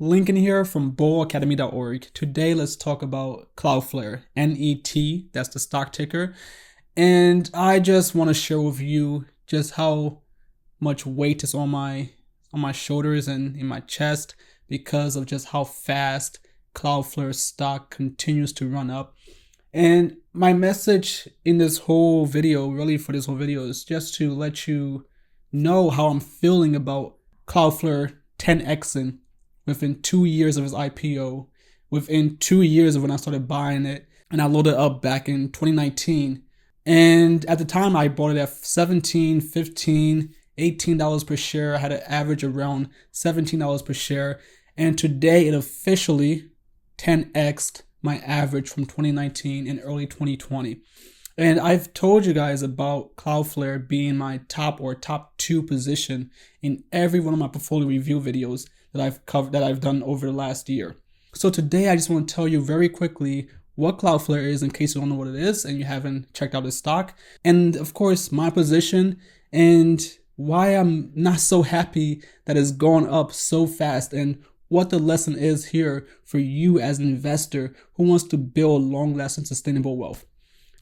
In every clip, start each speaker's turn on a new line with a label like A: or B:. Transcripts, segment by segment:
A: Lincoln here from bullacademy.org. Today, let's talk about Cloudflare, NET, that's the stock ticker. And I just want to share with you just how much weight is on my shoulders and in my chest because of just how fast Cloudflare stock continues to run up. And my message in this whole video, really for this whole video, is just to let you know how I'm feeling about Cloudflare 10xing within 2 years of its IPO, within 2 years of when I started buying it, and I loaded up back in 2019. And at the time, I bought it at $17, $15, $18 per share. I had an average around $17 per share. And today, it officially 10x'd my average from 2019 and early 2020. And I've told you guys about Cloudflare being my top 2 position in every one of my portfolio review videos that I've done over the last year. So today I just want to tell you very quickly what Cloudflare is in case you don't know what it is and you haven't checked out the stock. And of course, my position and why I'm not so happy that it's gone up so fast and what the lesson is here for you as an investor who wants to build long-lasting sustainable wealth.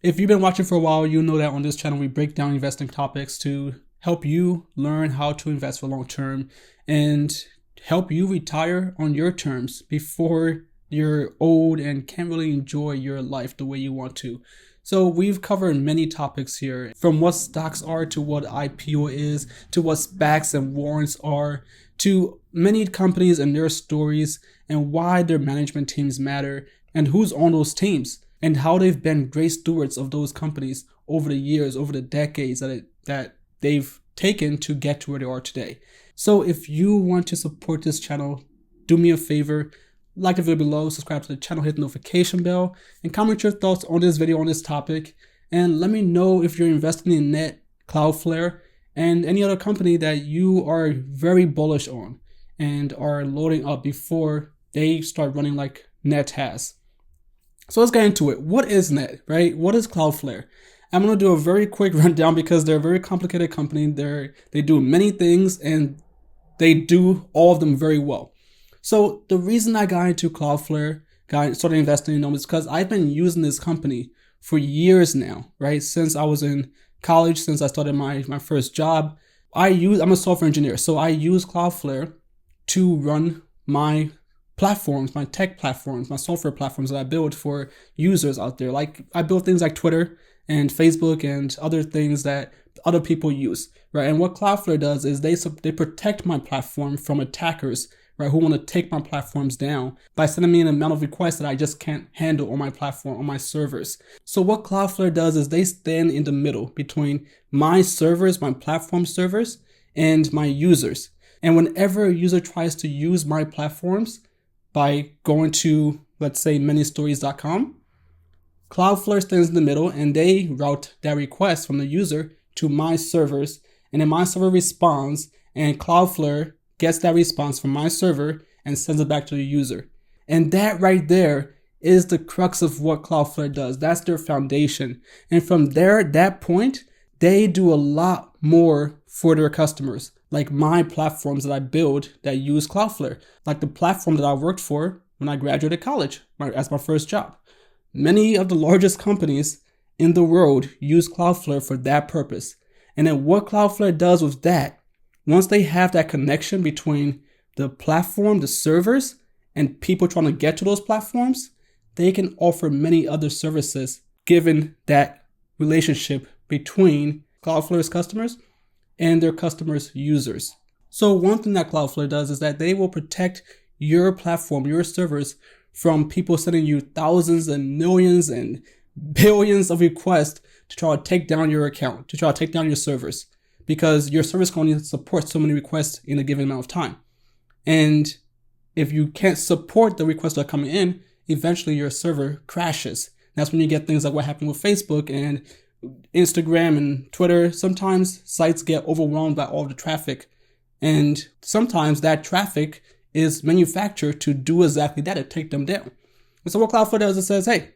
A: If you've been watching for a while, you know that on this channel we break down investing topics to help you learn how to invest for long term and help you retire on your terms before you're old and can't really enjoy your life the way you want to. So we've covered many topics here, from what stocks are to what IPO is, to what SPACs and warrants are, to many companies and their stories and why their management teams matter and who's on those teams and how they've been great stewards of those companies over the years, over the decades that they've taken to get to where they are today. So if you want to support this channel, do me a favor, like the video below, subscribe to the channel, hit the notification bell, and comment your thoughts on this video on this topic. And let me know if you're investing in Net, Cloudflare, and any other company that you are very bullish on and are loading up before they start running like Net has. So let's get into it. What is Net, right? What is Cloudflare? I'm going to do a very quick rundown because they're a very complicated company. They do many things and they do all of them very well. So the reason I got into Cloudflare, started investing in them, is because I've been using this company for years now, right? Since I was in college, since I started my first job. I'm a software engineer, so I use Cloudflare to run my platforms, my tech platforms, my software platforms that I build for users out there. Like I build things like Twitter and Facebook and other things that other people use, right? And what Cloudflare does is they protect my platform from attackers, right, who want to take my platforms down by sending me an amount of requests that I just can't handle on my platform, on my servers. So what Cloudflare does is they stand in the middle between my servers, my platform servers, and my users. And whenever a user tries to use my platforms by going to, let's say, manystories.com, Cloudflare stands in the middle and they route that request from the user to my servers, and then my server responds and Cloudflare gets that response from my server and sends it back to the user. And that right there is the crux of what Cloudflare does. That's their foundation. And from there, at that point, they do a lot more for their customers, like my platforms that I build that use Cloudflare, like the platform that I worked for when I graduated college as my first job. Many of the largest companies in the world use Cloudflare for that purpose. And then what Cloudflare does with that, once they have that connection between the platform, the servers, and people trying to get to those platforms, they can offer many other services given that relationship between Cloudflare's customers and their customers' users. So one thing that Cloudflare does is that they will protect your platform, your servers, from people sending you thousands and millions and billions of requests to try to take down your account, to try to take down your servers, because your service can only support so many requests in a given amount of time. And if you can't support the requests that are coming in, eventually your server crashes. That's when you get things like what happened with Facebook and Instagram and Twitter. Sometimes sites get overwhelmed by all the traffic, and sometimes that traffic is manufactured to do exactly that, to take them down. And so what Cloudflare does is it says, hey,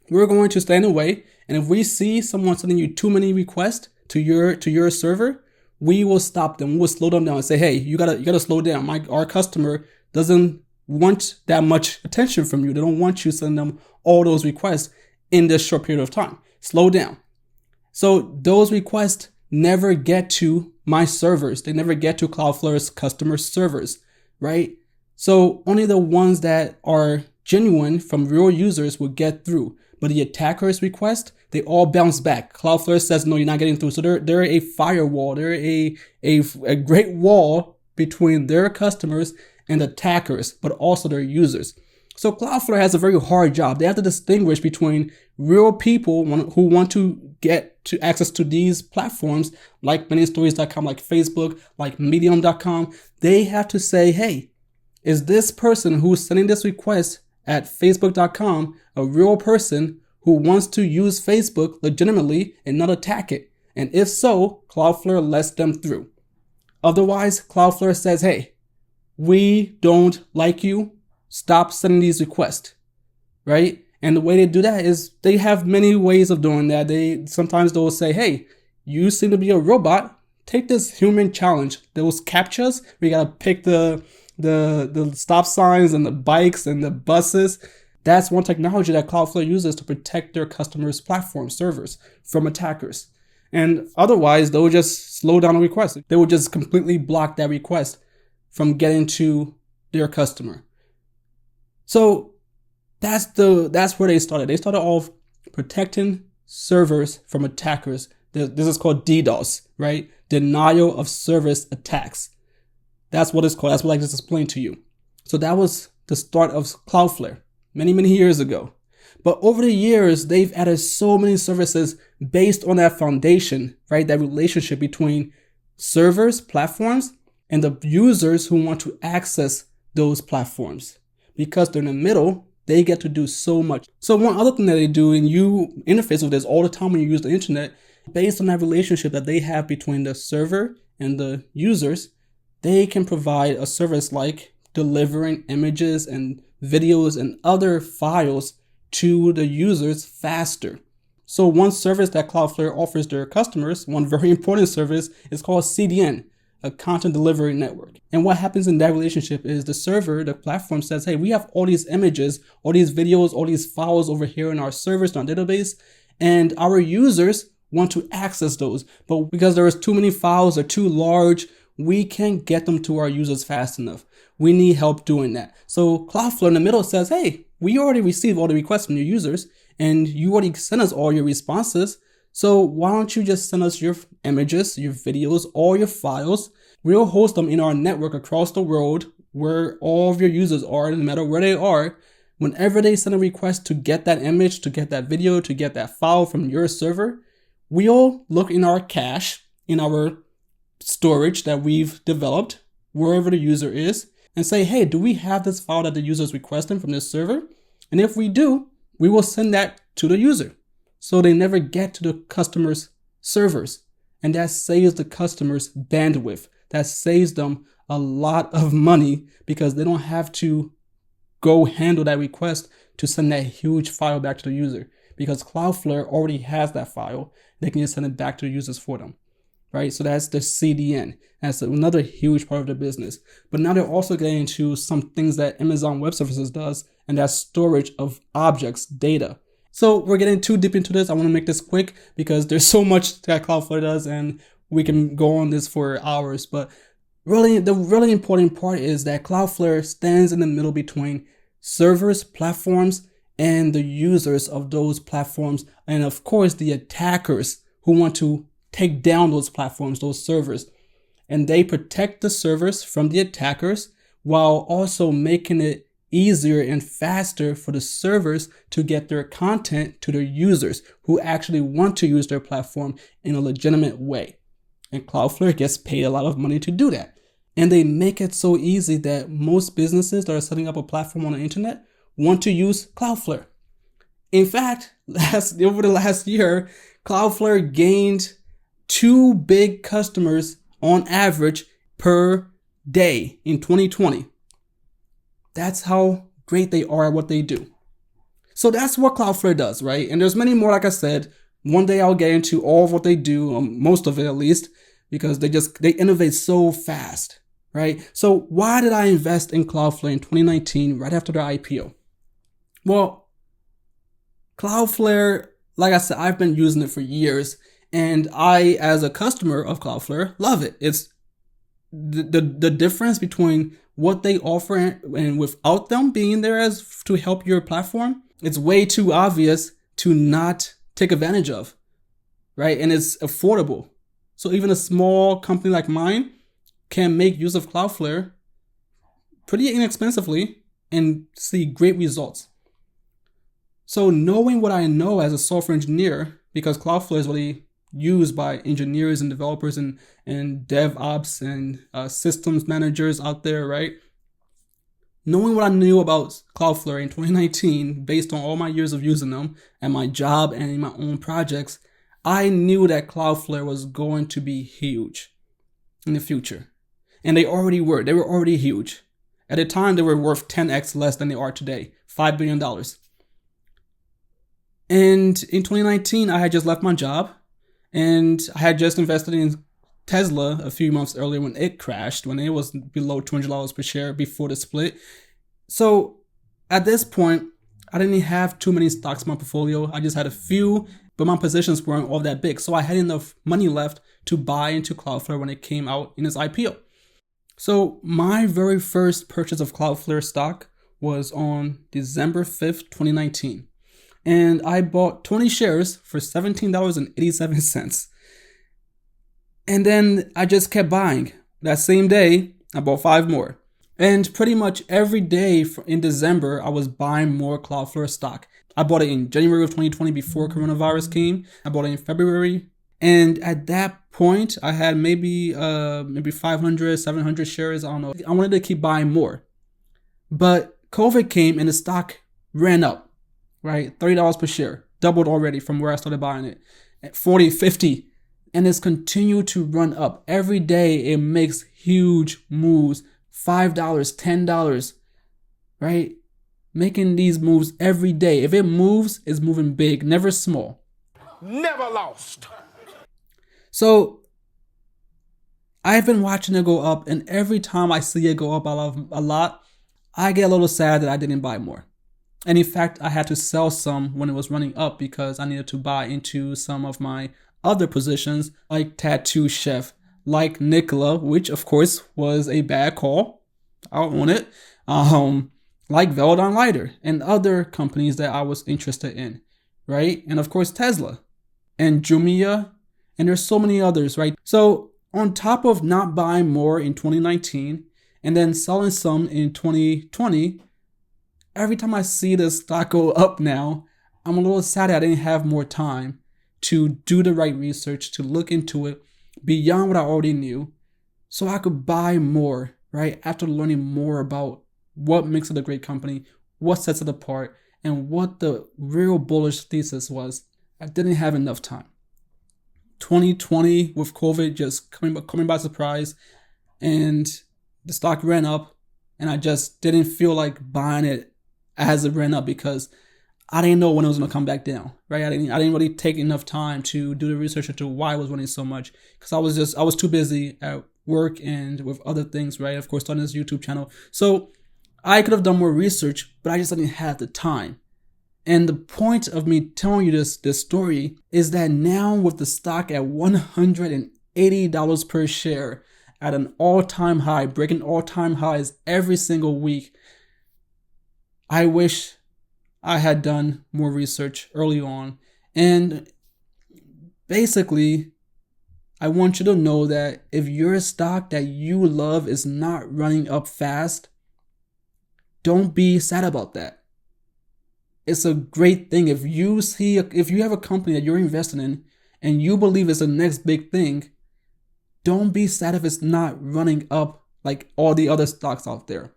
A: we're going to stand away, and if we see someone sending you too many requests to your server, we will stop them. We'll slow them down and say, hey, you gotta slow down. Our customer doesn't want that much attention from you. They don't want you sending them all those requests in this short period of time. Slow down. So those requests never get to my servers. They never get to Cloudflare's customer servers, right? So only the ones that are genuine from real users will get through. But the attacker's request, they all bounce back. Cloudflare says, no, you're not getting through. So they're a firewall. They're a great wall between their customers and attackers, but also their users. So Cloudflare has a very hard job. They have to distinguish between real people who want to get to access to these platforms like manystories.com, like Facebook, like medium.com. They have to say, hey, is this person who's sending this request at facebook.com a real person who wants to use Facebook legitimately and not attack it? And if so, Cloudflare lets them through. Otherwise, Cloudflare says, hey, we don't like you. Stop sending these requests, right? And the way they do that is they have many ways of doing that. Sometimes they'll say, hey, you seem to be a robot. Take this human challenge. Those captchas, we gotta pick the stop signs and the bikes and the buses. That's one technology that Cloudflare uses to protect their customers' platform servers from attackers. And otherwise, they'll just slow down a request. They will just completely block that request from getting to their customer. So that's where they started. They started off protecting servers from attackers. This is called DDoS, right? Denial of service attacks. That's what it's called. That's what I just explained to you. So that was the start of Cloudflare many, many years ago. But over the years, they've added so many services based on that foundation, right? That relationship between servers, platforms, and the users who want to access those platforms. Because they're in the middle, they get to do so much. So one other thing that they do, and you interface with this all the time when you use the internet, based on that relationship that they have between the server and the users, they can provide a service like delivering images and videos and other files to the users faster. So one service that Cloudflare offers their customers, one very important service, is called CDN, a content delivery network. And what happens in that relationship is the server, the platform says, hey, we have all these images, all these videos, all these files over here in our servers, in our database, and our users want to access those. But because there is too many files, they're too large, we can't get them to our users fast enough. We need help doing that. So Cloudflare in the middle says, hey, we already received all the requests from your users and you already sent us all your responses. So why don't you just send us your images, your videos, all your files? We'll host them in our network across the world where all of your users are, no matter where they are. Whenever they send a request to get that image, to get that video, to get that file from your server, we'll look in our cache, in our storage that we've developed, wherever the user is, and say, hey, do we have this file that the user is requesting from this server? And if we do, we will send that to the user. So they never get to the customer's servers. And that saves the customers bandwidth. That saves them a lot of money because they don't have to go handle that request to send that huge file back to the user. Because Cloudflare already has that file. They can just send it back to the users for them. Right? So that's the CDN. That's another huge part of the business. But now they're also getting into some things that Amazon Web Services does, and that's storage of objects, data. So we're getting too deep into this. I want to make this quick because there's so much that Cloudflare does and we can go on this for hours. But really, the really important part is that Cloudflare stands in the middle between servers, platforms, and the users of those platforms. And of course, the attackers who want to take down those platforms, those servers. And they protect the servers from the attackers while also making it easier and faster for the servers to get their content to their users who actually want to use their platform in a legitimate way. And Cloudflare gets paid a lot of money to do that. And they make it so easy that most businesses that are setting up a platform on the internet want to use Cloudflare. In fact, over the last year, Cloudflare gained 2 big customers on average per day in 2020. That's how great they are at what they do. So that's what Cloudflare does, right? And there's many more, like I said. One day I'll get into all of what they do, most of it at least, because they innovate so fast. right? So why did I invest in Cloudflare in 2019 right after the IPO? Well, Cloudflare, like I said, I've been using it for years, and I, as a customer of Cloudflare, love it. It's the difference between what they offer and without them being there as to help your platform, it's way too obvious to not take advantage of, right? And it's affordable. So even a small company like mine can make use of Cloudflare pretty inexpensively and see great results. So knowing what I know as a software engineer, because Cloudflare is really used by engineers and developers and DevOps and systems managers out there, right? Knowing what I knew about Cloudflare in 2019, based on all my years of using them and my job and in my own projects, I knew that Cloudflare was going to be huge in the future. And they already were. They were already huge. At the time, they were worth 10x less than they are today, $5 billion. And in 2019, I had just left my job, and I had just invested in Tesla a few months earlier when it crashed, when it was below $200 per share before the split. So at this point, I didn't have too many stocks in my portfolio. I just had a few, but my positions weren't all that big. So I had enough money left to buy into Cloudflare when it came out in its IPO. So my very first purchase of Cloudflare stock was on December 5th, 2019. And I bought 20 shares for $17.87. And then I just kept buying. That same day, I bought 5 more. And pretty much every day in December, I was buying more Cloudflare stock. I bought it in January of 2020 before coronavirus came. I bought it in February. And at that point, I had maybe 500, 700 shares. I don't know. I wanted to keep buying more. But COVID came and the stock ran up, right? $30 per share, doubled already from where I started buying it. At 40, 50. And it's continued to run up. Every day it makes huge moves. $5, $10, right? Making these moves every day. If it moves, it's moving big, never small.
B: Never lost.
A: So I've been watching it go up, and every time I see it go up a lot, I get a little sad that I didn't buy more. And in fact, I had to sell some when it was running up because I needed to buy into some of my other positions like Tattoo Chef, like Nikola, which of course was a bad call. I'll own it. Like Veldon Lighter and other companies that I was interested in, right? And of course Tesla and Jumia, and there's so many others, right? So on top of not buying more in 2019 and then selling some in 2020, every time I see the stock go up now, I'm a little sad that I didn't have more time to do the right research, to look into it beyond what I already knew, so I could buy more, right? After learning more about what makes it a great company, what sets it apart, and what the real bullish thesis was, I didn't have enough time. 2020 with COVID just coming by surprise, and the stock ran up, and I just didn't feel like buying it as it ran up because I didn't know when it was going to come back down, right? I didn't really take enough time to do the research into why it was running so much because I was too busy at work and with other things, right? Of course, starting this YouTube channel. So I could have done more research, but I just didn't have the time. And the point of me telling you this story is that now with the stock at $180 per share at an all-time high, breaking all-time highs every single week, I wish I had done more research early on. And basically, I want you to know that if your stock that you love is not running up fast, don't be sad about that. It's a great thing. If you have a company that you're investing in and you believe it's the next big thing, don't be sad if it's not running up like all the other stocks out there.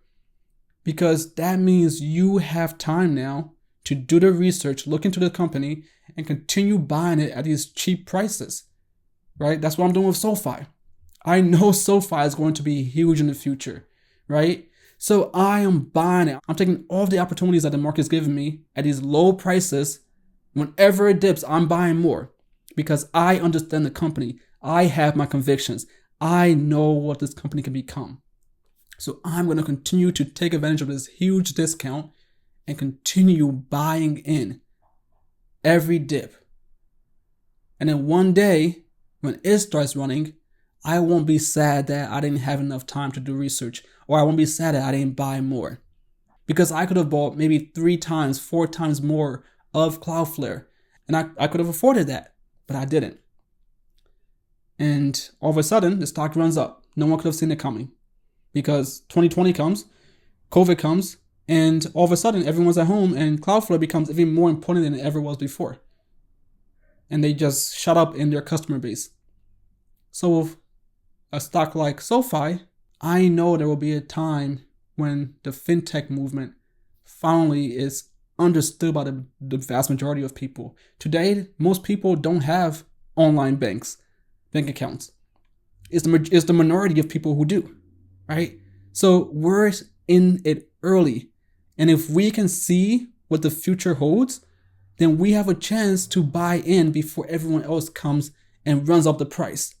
A: Because that means you have time now to do the research, look into the company, and continue buying it at these cheap prices, right? That's what I'm doing with SoFi. I know SoFi is going to be huge in the future, right? So I am buying it. I'm taking all of the opportunities that the market's giving me at these low prices. Whenever it dips, I'm buying more because I understand the company. I have my convictions. I know what this company can become. So I'm going to continue to take advantage of this huge discount and continue buying in every dip. And then one day, when it starts running, I won't be sad that I didn't have enough time to do research, or I won't be sad that I didn't buy more. Because I could have bought maybe 3 times, 4 times more of Cloudflare, and I could have afforded that, but I didn't. And all of a sudden, the stock runs up. No one could have seen it coming. Because 2020 comes, COVID comes, and all of a sudden everyone's at home and Cloudflare becomes even more important than it ever was before. And they just shut up in their customer base. So with a stock like SoFi, I know there will be a time when the fintech movement finally is understood by the vast majority of people. Today, most people don't have online bank accounts. It's the minority of people who do. Right? So we're in it early. And if we can see what the future holds, then we have a chance to buy in before everyone else comes and runs up the price.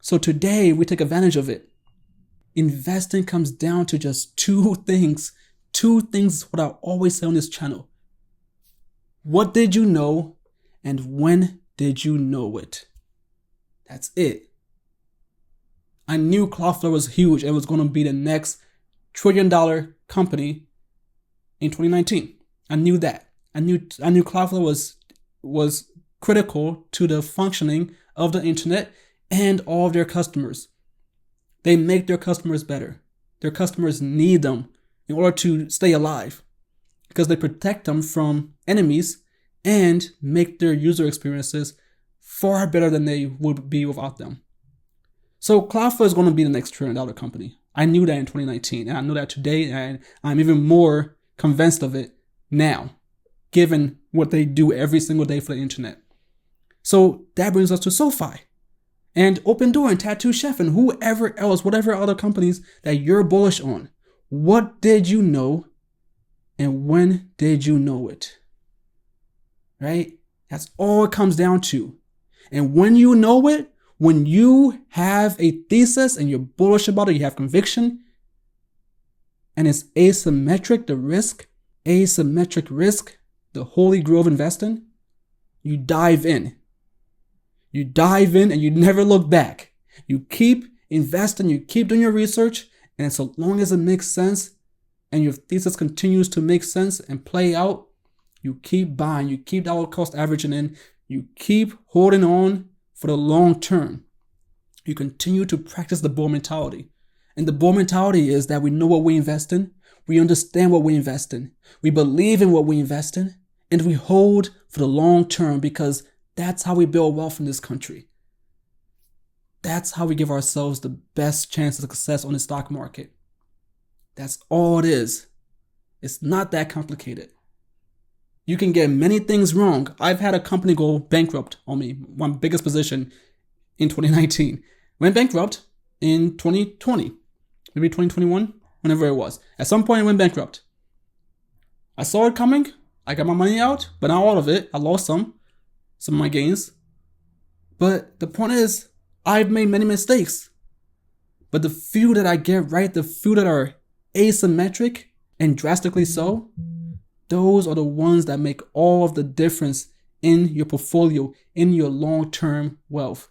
A: So today we take advantage of it. Investing comes down to just 2 things. 2 things what I always say on this channel. What did you know and when did you know it? That's it. I knew Cloudflare was huge and was going to be the next $1 trillion company in 2019. I knew that. I knew Cloudflare was critical to the functioning of the internet and all of their customers. They make their customers better. Their customers need them in order to stay alive because they protect them from enemies and make their user experiences far better than they would be without them. So Cloudflare is going to be the next $1 trillion company. I knew that in 2019, and I know that today, and I'm even more convinced of it now, given what they do every single day for the internet. So that brings us to SoFi, and Open Door, and Tattoo Chef, and whoever else, whatever other companies that you're bullish on. What did you know, and when did you know it? Right? That's all it comes down to. And when you know it, when you have a thesis and you're bullish about it, you have conviction, and it's asymmetric, the risk, asymmetric risk, the holy grail of investing, you dive in. You dive in and you never look back. You keep investing, you keep doing your research, and so long as it makes sense and your thesis continues to make sense and play out, you keep buying, you keep dollar cost averaging in, you keep holding on for the long term. You continue to practice the bull mentality. And the bull mentality is that we know what we invest in, we understand what we invest in, we believe in what we invest in, and we hold for the long term because that's how we build wealth in this country. That's how we give ourselves the best chance of success on the stock market. That's all it is. It's not that complicated. You can get many things wrong. I've had a company go bankrupt on me. My biggest position in 2019 went bankrupt in 2020, maybe 2021, whenever it was. At some point, it went bankrupt. I saw it coming. I got my money out, but not all of it. I lost some of my gains. But the point is, I've made many mistakes. But the few that I get right, the few that are asymmetric and drastically so, those are the ones that make all of the difference in your portfolio, in your long-term wealth.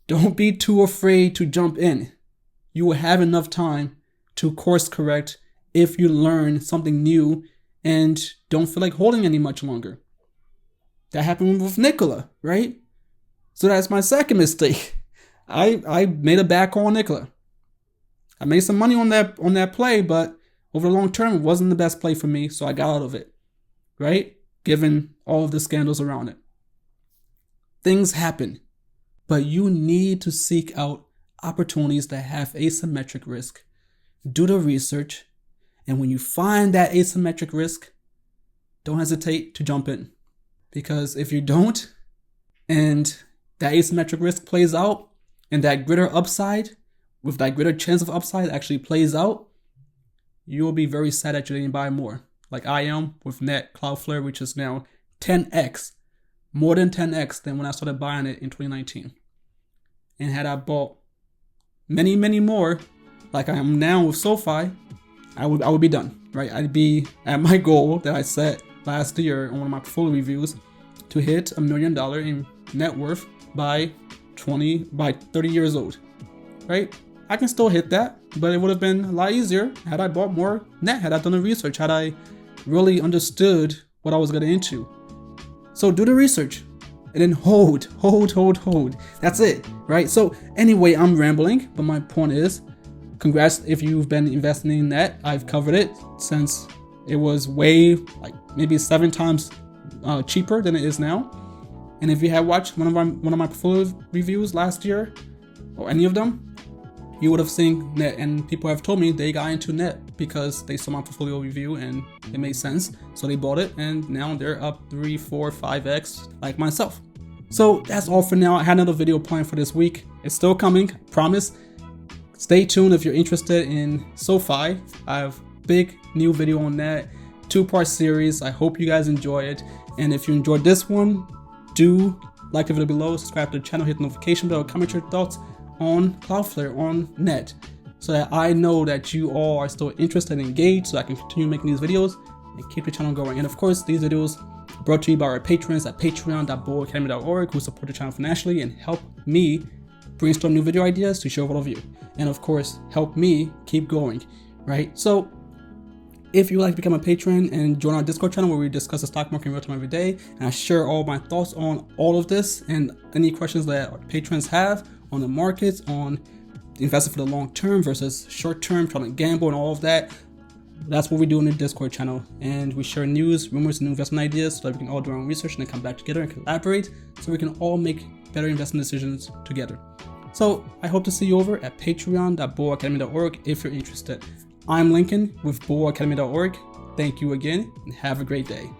A: Don't be too afraid to jump in. You will have enough time to course correct if you learn something new and don't feel like holding any much longer. That happened with Nikola, right? So that's my second mistake. I made a bad call on Nikola. I made some money on that play, but over the long term, it wasn't the best play for me, so I got out of it, right? Given all of the scandals around it. Things happen, but you need to seek out opportunities that have asymmetric risk. Do the research, and when you find that asymmetric risk, don't hesitate to jump in. Because if you don't, and that asymmetric risk plays out, and that greater upside, with that greater chance of upside actually plays out, you will be very sad that you didn't buy more. Like I am with Cloudflare, which is now 10x, more than 10x than when I started buying it in 2019. And had I bought many, many more, like I am now with SoFi, I would be done, right? I'd be at my goal that I set last year on one of my portfolio reviews to hit $1 million in net worth by 30 years old, right? I can still hit that, but it would have been a lot easier had I bought more net, had I done the research, had I really understood what I was getting into. So do the research and then hold. That's it, right? So anyway, I'm rambling, but my point is, congrats if you've been investing in net. I've covered it since it was way, like maybe 7 times cheaper than it is now. And if you have watched one of my portfolio reviews last year, or any of them, you would have seen net, and people have told me they got into net because they saw my portfolio review and it made sense, so they bought it, and now they're up 3, 4, 5x like myself. So that's all for now. I had another video planned for this week. It's still coming, promise. Stay tuned if you're interested in SoFi. I have big new video on that, 2-part series. I hope you guys enjoy it, and if you enjoyed this one, do like the video below, subscribe to the channel, hit the notification bell, comment your thoughts on Cloudflare, on net, so that I know that you all are still interested and engaged, so I can continue making these videos and keep the channel going. And of course, these videos are brought to you by our patrons at patreon.boacademy.org, who support the channel financially and help me brainstorm new video ideas to share with all of you, and of course help me keep going, right? So if you would like to become a patron and join our Discord channel where we discuss the stock market in real time every day, and I share all my thoughts on all of this and any questions that our patrons have on the markets, on investing for the long term versus short term, trying to gamble and all of that. That's what we do in the Discord channel, and we share news, rumors, and new investment ideas so that we can all do our own research and then come back together and collaborate so we can all make better investment decisions together. So I hope to see you over at patreon.boacademy.org if you're interested. I'm Lincoln with boacademy.org. Thank you again and have a great day.